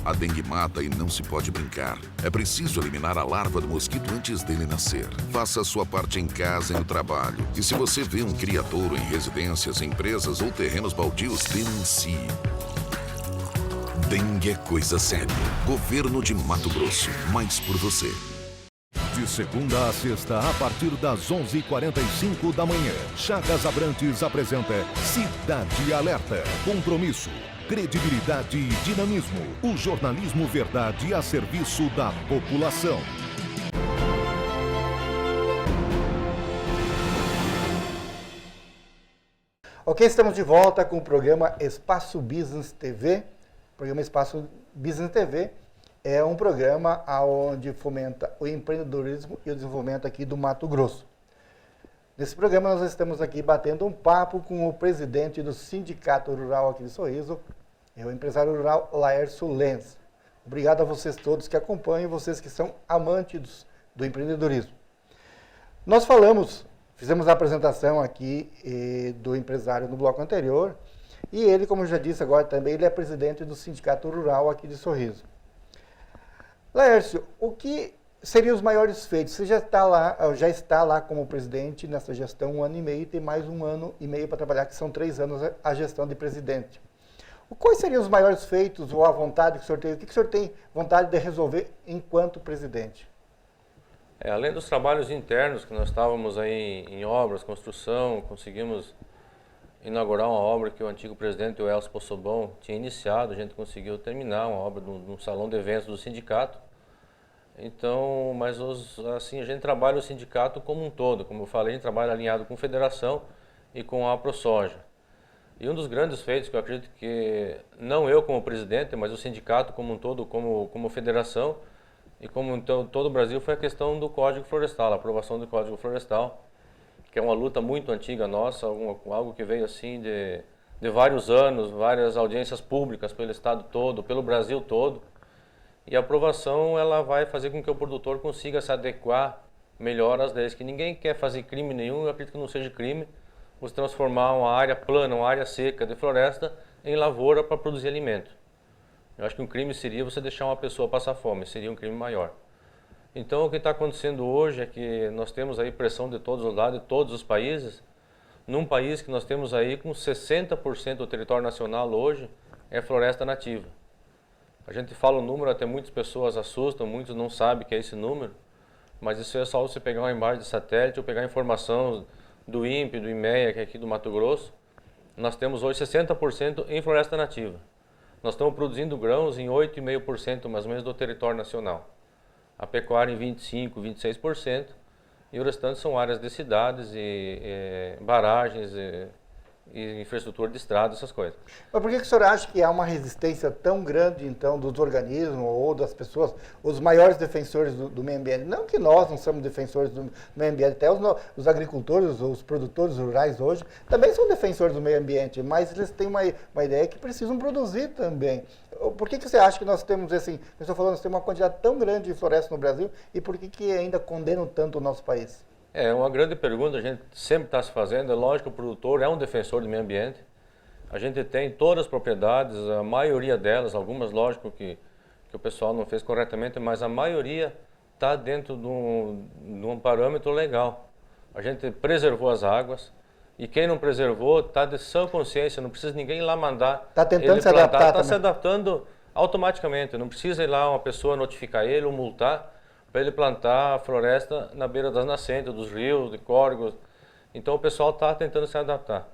A dengue mata e não se pode brincar. É preciso eliminar a larva do mosquito antes dele nascer. Faça a sua parte em casa e no trabalho. E se você vê um criadouro em residências, empresas ou terrenos baldios, denuncie. Dengue é coisa séria. Governo de Mato Grosso. Mais por você. De segunda a sexta, a partir das 11h45 da manhã, Chagas Abrantes apresenta Cidade Alerta. Compromisso, credibilidade e dinamismo. O jornalismo verdade a serviço da população. Ok, estamos de volta com o programa Espaço Business TV. O programa Espaço Business TV é um programa onde fomenta o empreendedorismo e o desenvolvimento aqui do Mato Grosso. Nesse programa nós estamos aqui batendo um papo com o presidente do Sindicato Rural aqui de Sorriso, o empresário rural Laércio Lenz. Obrigado a vocês todos que acompanham, vocês que são amantes do empreendedorismo. Nós fizemos a apresentação aqui do empresário no bloco anterior, e ele, como eu já disse agora também, ele é presidente do Sindicato Rural aqui de Sorriso. Laércio, o que seriam os maiores feitos? Você já está lá como presidente nessa gestão 1 ano e meio, e tem mais 1 ano e meio para trabalhar, que são 3 anos a gestão de presidente. Quais seriam os maiores feitos ou a vontade que o senhor tem? O que o senhor tem vontade de resolver enquanto presidente? Além dos trabalhos internos, que nós estávamos aí em obras, construção, conseguimos inaugurar uma obra que o antigo presidente, o Elcio Possobon, tinha iniciado, a gente conseguiu terminar uma obra de um salão de eventos do sindicato. Então, mas assim, a gente trabalha o sindicato como um todo, como eu falei, a gente trabalha alinhado com a federação e com a ProSoja. E um dos grandes feitos que eu acredito que, não eu como presidente, mas o sindicato como um todo, como federação, e como então, todo o Brasil, foi a questão do Código Florestal, a aprovação do Código Florestal, que é uma luta muito antiga nossa, algo que veio assim de vários anos, várias audiências públicas pelo estado todo, pelo Brasil todo. E a aprovação ela vai fazer com que o produtor consiga se adequar melhor às leis, que ninguém quer fazer crime nenhum, eu acredito que não seja crime, você transformar uma área plana, uma área seca de floresta em lavoura para produzir alimento. Eu acho que um crime seria você deixar uma pessoa passar fome, seria um crime maior. Então o que está acontecendo hoje é que nós temos aí pressão de todos os lados, de todos os países, num país que nós temos aí com 60% do território nacional hoje é floresta nativa. A gente fala o número, até muitas pessoas assustam, muitos não sabem que é esse número, mas isso é só você pegar uma imagem de satélite ou pegar informação do INPE, do IMEA, que é aqui do Mato Grosso. Nós temos hoje 60% em floresta nativa. Nós estamos produzindo grãos em 8,5% mais ou menos do território nacional. A pecuária em 25%, 26%, e o restante são áreas de cidades e barragens e infraestrutura de estrada, essas coisas. Mas por que o senhor acha que há uma resistência tão grande, então, dos organismos ou das pessoas, os maiores defensores do meio ambiente? Não que nós não somos defensores do meio ambiente, até os agricultores, os produtores rurais hoje, também são defensores do meio ambiente, mas eles têm uma ideia que precisam produzir também. Por que você acha que nós temos, assim, eu estou falando, nós temos uma quantidade tão grande de floresta no Brasil, e por que ainda condenam tanto o nosso país? É uma grande pergunta, a gente sempre está se fazendo. É lógico que o produtor é um defensor do meio ambiente. A gente tem todas as propriedades, a maioria delas, algumas lógico que o pessoal não fez corretamente, mas a maioria está dentro de um parâmetro legal. A gente preservou as águas e quem não preservou está de sã consciência, não precisa ninguém ir lá mandar. Está tentando se adaptar. Está se adaptando automaticamente, não precisa ir lá uma pessoa notificar ele ou multar para ele plantar a floresta na beira das nascentes, dos rios, de córregos. Então o pessoal está tentando se adaptar.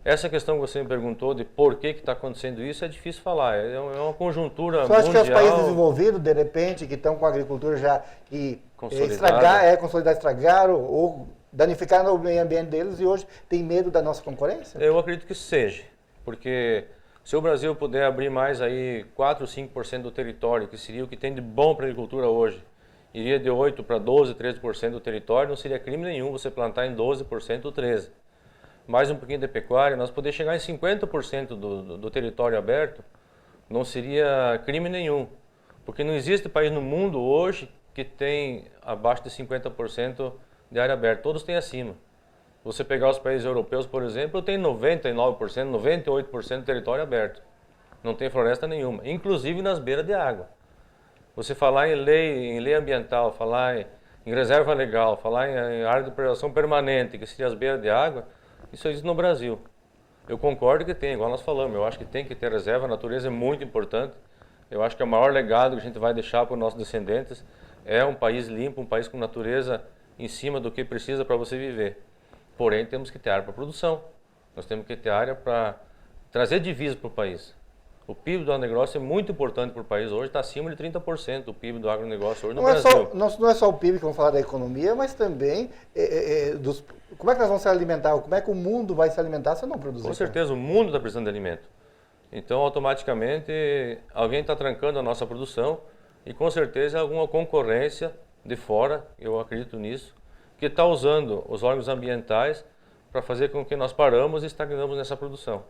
Essa questão que você me perguntou de por que está acontecendo isso é difícil falar, é uma conjuntura mundial. Você acha que os países desenvolvidos, de repente, que estão com a agricultura já estragaram ou danificaram o meio ambiente deles e hoje tem medo da nossa concorrência? Eu acredito que seja, porque se o Brasil puder abrir mais aí 4 ou 5% do território, que seria o que tem de bom para a agricultura hoje, iria de 8% para 12%, 13% do território, não seria crime nenhum você plantar em 12% ou 13%. Mais um pouquinho de pecuária, nós poder chegar em 50% do território aberto, não seria crime nenhum. Porque não existe país no mundo hoje que tem abaixo de 50% de área aberta, todos têm acima. Você pegar os países europeus, por exemplo, tem 99%, 98% do território aberto. Não tem floresta nenhuma, inclusive nas beiras de água. Você falar em lei ambiental, falar em reserva legal, falar em área de preservação permanente, que seria as beiras de água, isso existe no Brasil. Eu concordo que tem, igual nós falamos, eu acho que tem que ter reserva, a natureza é muito importante. Eu acho que é o maior legado que a gente vai deixar para os nossos descendentes é um país limpo, um país com natureza em cima do que precisa para você viver. Porém, temos que ter área para produção, nós temos que ter área para trazer divisas para o país. O PIB do agronegócio é muito importante para o país hoje, está acima de 30% do PIB do agronegócio hoje no Brasil. Não é só o PIB que vamos falar da economia, mas também como é que nós vamos se alimentar, como é que o mundo vai se alimentar se não produzir? Com certeza, o mundo está precisando de alimento. Então, automaticamente, alguém está trancando a nossa produção e, com certeza, alguma concorrência de fora, eu acredito nisso, que está usando os órgãos ambientais para fazer com que nós paramos e estagnamos nessa produção.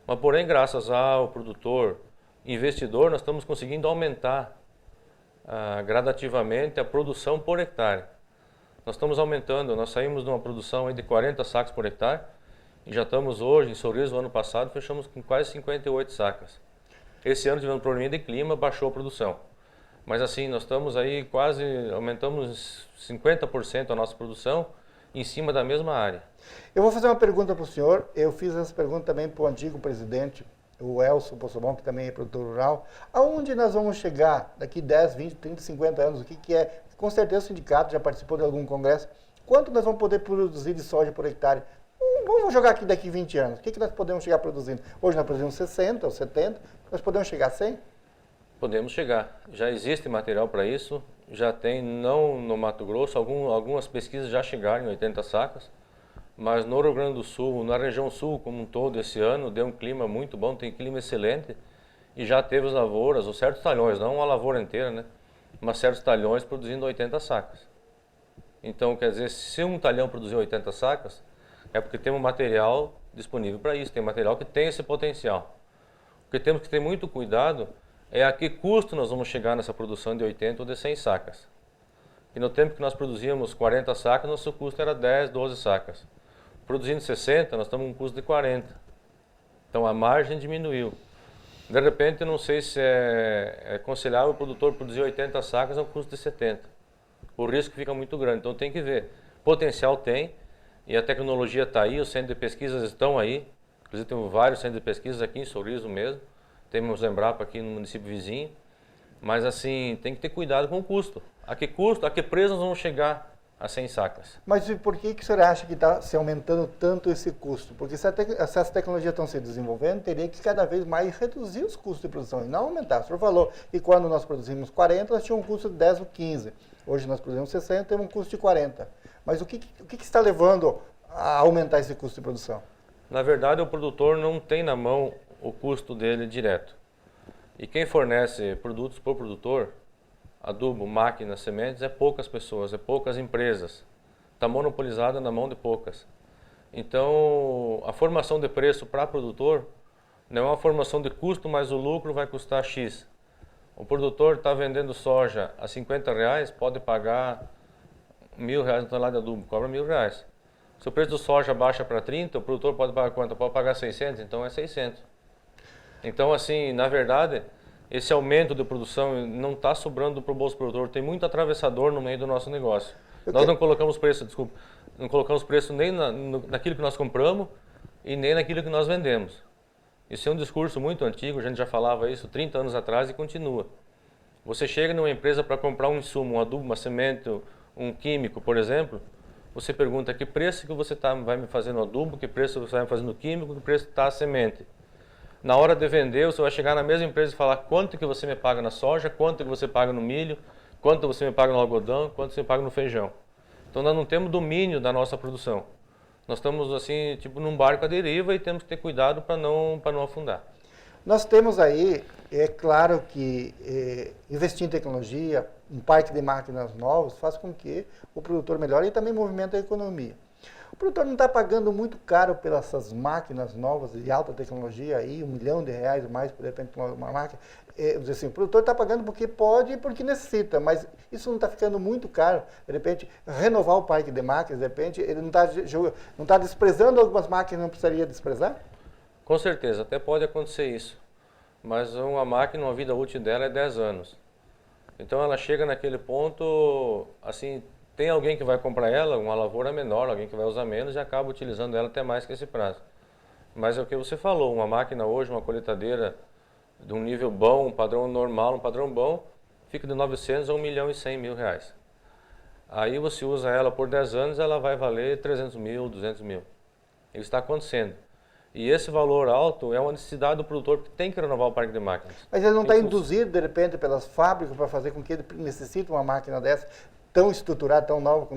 Mas, porém, graças ao produtor, investidor, nós estamos conseguindo aumentar gradativamente a produção por hectare. Nós estamos aumentando, nós saímos de uma produção aí de 40 sacas por hectare e já estamos hoje, em Sorriso, ano passado, fechamos com quase 58 sacas. Esse ano tivemos um probleminha de clima, baixou a produção. Mas assim, nós estamos aí quase, aumentamos 50% a nossa produção em cima da mesma área. Eu vou fazer uma pergunta para o senhor, eu fiz essa pergunta também para o antigo presidente, o Elcio Possobon, que também é produtor rural. Aonde nós vamos chegar daqui 10, 20, 30, 50 anos? O que é? Com certeza o sindicato já participou de algum congresso. Quanto nós vamos poder produzir de soja por hectare? Vamos jogar aqui daqui 20 anos. O que nós podemos chegar produzindo? Hoje nós produzimos 60 ou 70, nós podemos chegar a 100? Podemos chegar. Já existe material para isso, já tem, não no Mato Grosso, algumas pesquisas já chegaram em 80 sacas, mas no Rio Grande do Sul, na região sul como um todo, esse ano deu um clima muito bom, tem clima excelente, e já teve as lavouras, ou certos talhões, não uma lavoura inteira, né? Mas certos talhões produzindo 80 sacas. Então, quer dizer, se um talhão produzir 80 sacas, é porque tem um material disponível para isso, tem material que tem esse potencial. O que temos que ter muito cuidado é a que custo nós vamos chegar nessa produção de 80 ou de 100 sacas. E no tempo que nós produzíamos 40 sacas, nosso custo era 10, 12 sacas. Produzindo 60, nós estamos com um custo de 40. Então a margem diminuiu. De repente, eu não sei se é aconselhável o produtor produzir 80 sacas a um custo de 70. O risco fica muito grande, então tem que ver. Potencial tem, e a tecnologia está aí, os centros de pesquisas estão aí. Inclusive temos vários centros de pesquisas aqui em Sorriso mesmo. Temos Embrapa aqui no município vizinho. Mas assim, tem que ter cuidado com o custo. A que custo, a que preço nós vamos chegar a 100 sacas? Mas e por que o senhor acha que está se aumentando tanto esse custo? Porque se essas tecnologias estão se desenvolvendo, teria que cada vez mais reduzir os custos de produção e não aumentar. O senhor falou que quando nós produzimos 40, nós tínhamos um custo de 10 ou 15. Hoje nós produzimos 60, temos um custo de 40. Mas o que está levando a aumentar esse custo de produção? Na verdade, o produtor não tem na mão o custo dele direto. E quem fornece produtos para o produtor, adubo, máquina, sementes, é poucas pessoas, é poucas empresas. Está monopolizada na mão de poucas. Então, a formação de preço para produtor não é uma formação de custo, mas o lucro vai custar X. O produtor está vendendo soja a R$50, pode pagar R$1.000 na tonelada de adubo, cobra R$1.000. Se o preço do soja baixa para 30, o produtor pode pagar quanto? Pode pagar 600, então é 600. Então, assim, na verdade, esse aumento de produção não está sobrando para o bolso do produtor, tem muito atravessador no meio do nosso negócio. Nós não colocamos preço, não colocamos preço nem naquilo que nós compramos e nem naquilo que nós vendemos. Isso é um discurso muito antigo, a gente já falava isso 30 anos atrás e continua. Você chega numa empresa para comprar um insumo, um adubo, uma semente, um químico, por exemplo, você pergunta que preço que você vai me fazer no adubo, que preço você vai me fazer no químico, que preço está a semente. Na hora de vender, você vai chegar na mesma empresa e falar quanto que você me paga na soja, quanto que você paga no milho, quanto você me paga no algodão, quanto você me paga no feijão. Então nós não temos domínio da nossa produção. Nós estamos assim, tipo num barco à deriva e temos que ter cuidado para não afundar. Nós temos aí, é claro que investir em tecnologia, um parque de máquinas novas, faz com que o produtor melhore e também movimenta a economia. O produtor não está pagando muito caro pelas essas máquinas novas de alta tecnologia, aí, R$1 milhão mais, por repente, uma máquina. Assim, o produtor está pagando porque pode e porque necessita, mas isso não está ficando muito caro. De repente, renovar o parque de máquinas, de repente, ele não está desprezando algumas máquinas que não precisaria desprezar? Com certeza, até pode acontecer isso. mas uma máquina, uma vida útil dela é 10 anos. Então ela chega naquele ponto, assim, tem alguém que vai comprar ela, uma lavoura menor, alguém que vai usar menos e acaba utilizando ela até mais que esse prazo. Mas é o que você falou, uma máquina hoje, uma colheitadeira de um nível bom, um padrão normal, um padrão bom, fica de 900 a 1.100.000 reais. Aí você usa ela por 10 anos, ela vai valer 300 mil, 200 mil. Isso está acontecendo. E esse valor alto é uma necessidade do produtor que tem que renovar o parque de máquinas. Mas ele não está induzido, de repente, pelas fábricas para fazer com que ele necessite uma máquina dessa, tão estruturada, tão nova,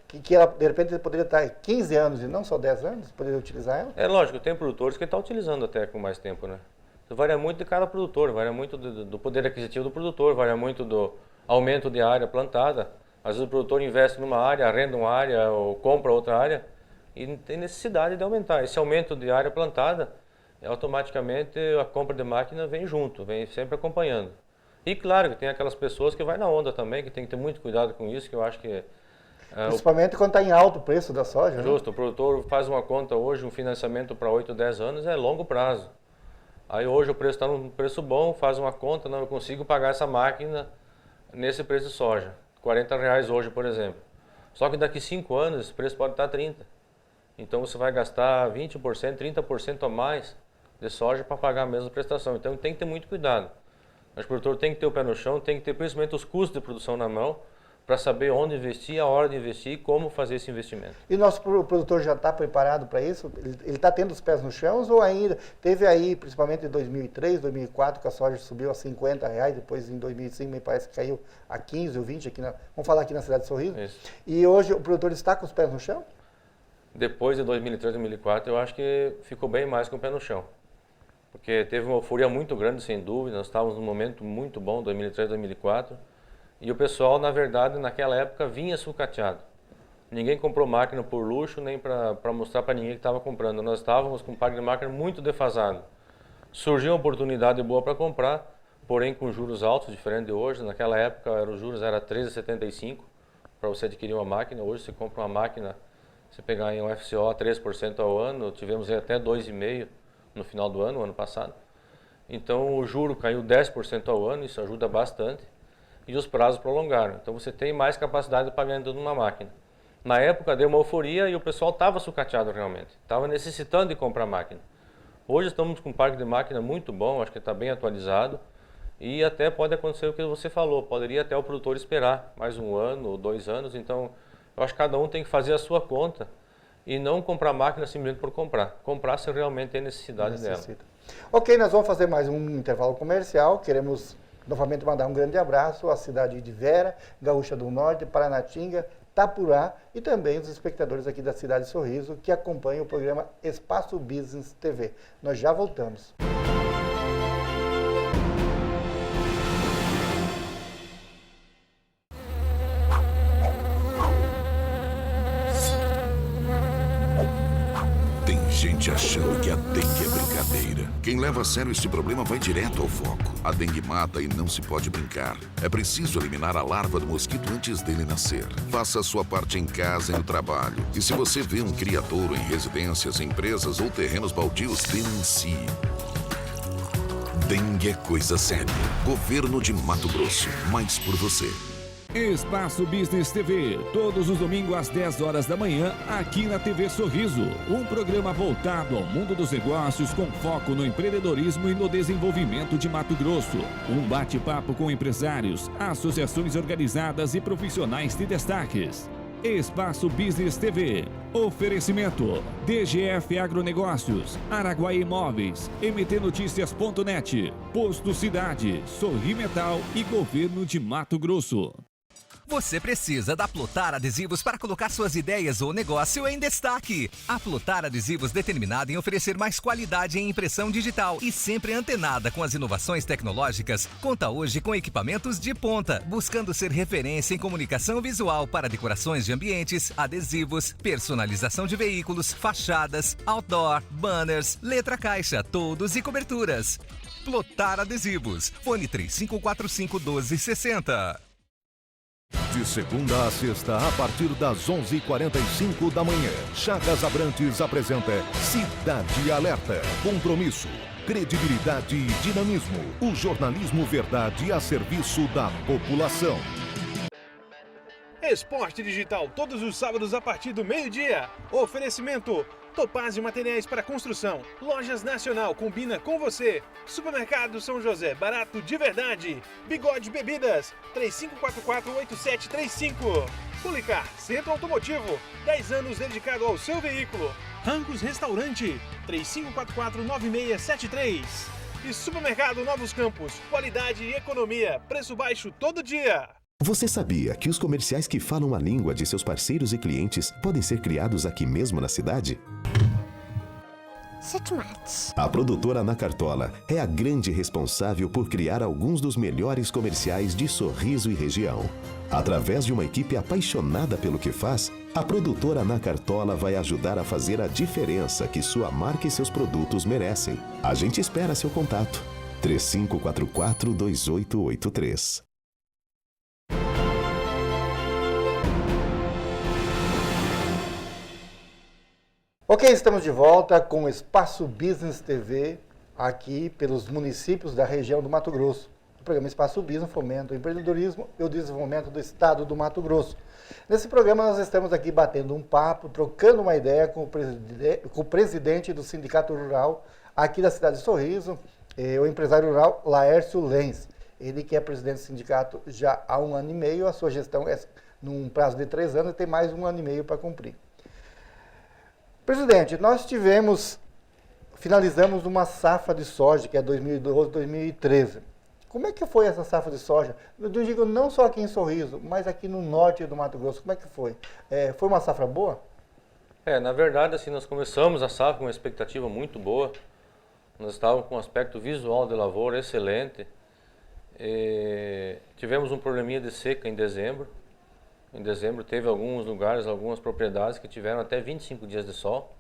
que ela, de repente, ele poderia estar 15 anos e não só 10 anos, poderia utilizar ela? É lógico, tem produtores que estão utilizando até com mais tempo, né? Isso varia muito de cada produtor, varia muito do poder aquisitivo do produtor, varia muito do aumento de área plantada. Às vezes o produtor investe numa área, arrenda uma área ou compra outra área e tem necessidade de aumentar. Esse aumento de área plantada, automaticamente a compra de máquina vem junto, vem sempre acompanhando. E claro que tem aquelas pessoas que vai na onda também, que tem que ter muito cuidado com isso, que eu acho que... Principalmente quando está em alto o preço da soja, justo, né? O produtor faz uma conta hoje, um financiamento para 8, 10 anos é longo prazo. Aí hoje o preço está num preço bom, faz uma conta, não, eu consigo pagar essa máquina nesse preço de soja. 40 reais hoje, por exemplo. Só que daqui 5 anos esse preço pode estar 30. Então você vai gastar 20%, 30% a mais de soja para pagar a mesma prestação. Então tem que ter muito cuidado. Mas o produtor tem que ter o pé no chão, tem que ter principalmente os custos de produção na mão para saber onde investir, a hora de investir e como fazer esse investimento. E o nosso produtor já está preparado para isso? Ele está tendo os pés no chão ou ainda? Teve aí, principalmente em 2003, 2004, que a soja subiu a 50 reais, depois em 2005 me parece que caiu a 15 ou 20, vamos falar aqui na cidade de Sorriso. Isso. E hoje o produtor está com os pés no chão? Depois de 2003, 2004, eu acho que ficou bem mais com o pé no chão. Porque teve uma euforia muito grande, sem dúvida, nós estávamos num momento muito bom, 2003, 2004, e o pessoal, na verdade, naquela época vinha sucateado. Ninguém comprou máquina por luxo, nem para mostrar para ninguém que estava comprando. Nós estávamos com um parque de máquina muito defasado. Surgiu uma oportunidade boa para comprar, porém com juros altos, diferente de hoje. Naquela época os juros eram 13,75 para você adquirir uma máquina. Hoje você compra uma máquina, você pegar em um FCO 3% ao ano, tivemos até 2,5% no final do ano passado. Então o juro caiu 10% ao ano, isso ajuda bastante. E os prazos prolongaram. Então você tem mais capacidade de pagar dentro de uma máquina. Na época deu uma euforia e o pessoal estava sucateado realmente. Estava necessitando de comprar máquina. Hoje estamos com um parque de máquina muito bom, acho que está bem atualizado. E até pode acontecer o que você falou, poderia até o produtor esperar mais 1 ano ou 2 anos. Então eu acho que cada um tem que fazer a sua conta e não comprar máquina simplesmente por comprar. Comprar se realmente tem necessidade dela. Ok, nós vamos fazer mais um intervalo comercial. Queremos novamente mandar um grande abraço à cidade de Vera, Gaúcha do Norte, Paranatinga, Tapurá e também os espectadores aqui da cidade de Sorriso que acompanham o programa Espaço Business TV. Nós já voltamos. Gente achando que a dengue é brincadeira. Quem leva a sério este problema vai direto ao foco. A dengue mata e não se pode brincar. É preciso eliminar a larva do mosquito antes dele nascer. Faça a sua parte em casa e no trabalho. E se você vê um criadouro em residências, empresas ou terrenos baldios, denuncie. Dengue é coisa séria. Governo de Mato Grosso. Mais por você. Espaço Business TV, todos os domingos às 10 horas da manhã, aqui na TV Sorriso. Um programa voltado ao mundo dos negócios com foco no empreendedorismo e no desenvolvimento de Mato Grosso. Um bate-papo com empresários, associações organizadas e profissionais de destaques. Espaço Business TV. Oferecimento: DGF Agronegócios, Araguaia Imóveis, MTNoticias.net, Posto Cidade, Sorri Metal e Governo de Mato Grosso. Você precisa da Plotar Adesivos para colocar suas ideias ou negócio em destaque. A Plotar Adesivos, determinada em oferecer mais qualidade em impressão digital e sempre antenada com as inovações tecnológicas, conta hoje com equipamentos de ponta, buscando ser referência em comunicação visual para decorações de ambientes, adesivos, personalização de veículos, fachadas, outdoor, banners, letra caixa, toldos e coberturas. Plotar Adesivos. Fone 3545-1260. De segunda a sexta, a partir das 11h45 da manhã, Chagas Abrantes apresenta Cidade Alerta. Compromisso, credibilidade e dinamismo. O jornalismo verdade a serviço da população. Esporte Digital, todos os sábados a partir do meio-dia. Oferecimento Topázio Materiais para Construção. Lojas Nacional, combina com você. Supermercado São José, barato de verdade. Bigode Bebidas, 3544-8735. Pulicar, Centro Automotivo, 10 anos dedicado ao seu veículo. Rangos Restaurante, 3544-9673. E Supermercado Novos Campos, qualidade e economia, preço baixo todo dia. Você sabia que os comerciais que falam a língua de seus parceiros e clientes podem ser criados aqui mesmo na cidade? A produtora Ana Cartola é a grande responsável por criar alguns dos melhores comerciais de Sorriso e região. Através de uma equipe apaixonada pelo que faz, a produtora Ana Cartola vai ajudar a fazer a diferença que sua marca e seus produtos merecem. A gente espera seu contato. 3544-2883. Ok, estamos de volta com o Espaço Business TV, aqui pelos municípios da região do Mato Grosso. O programa Espaço Business fomenta o empreendedorismo e o desenvolvimento do estado do Mato Grosso. Nesse programa nós estamos aqui batendo um papo, trocando uma ideia com o presidente do Sindicato Rural aqui da cidade de Sorriso, o empresário rural Laércio Lenz. Ele que é presidente do sindicato já há 1 ano e meio, a sua gestão é num prazo de 3 anos e tem mais 1 ano e meio para cumprir. Presidente, nós finalizamos uma safra de soja, que é 2012-2013. Como é que foi essa safra de soja? Eu digo não só aqui em Sorriso, mas aqui no norte do Mato Grosso. Como é que foi? Foi uma safra boa? Na verdade, assim, nós começamos a safra com uma expectativa muito boa. Nós estávamos com um aspecto visual de lavoura excelente. Tivemos um probleminha de seca em dezembro. Em dezembro teve alguns lugares, algumas propriedades que tiveram até 25 dias de sol.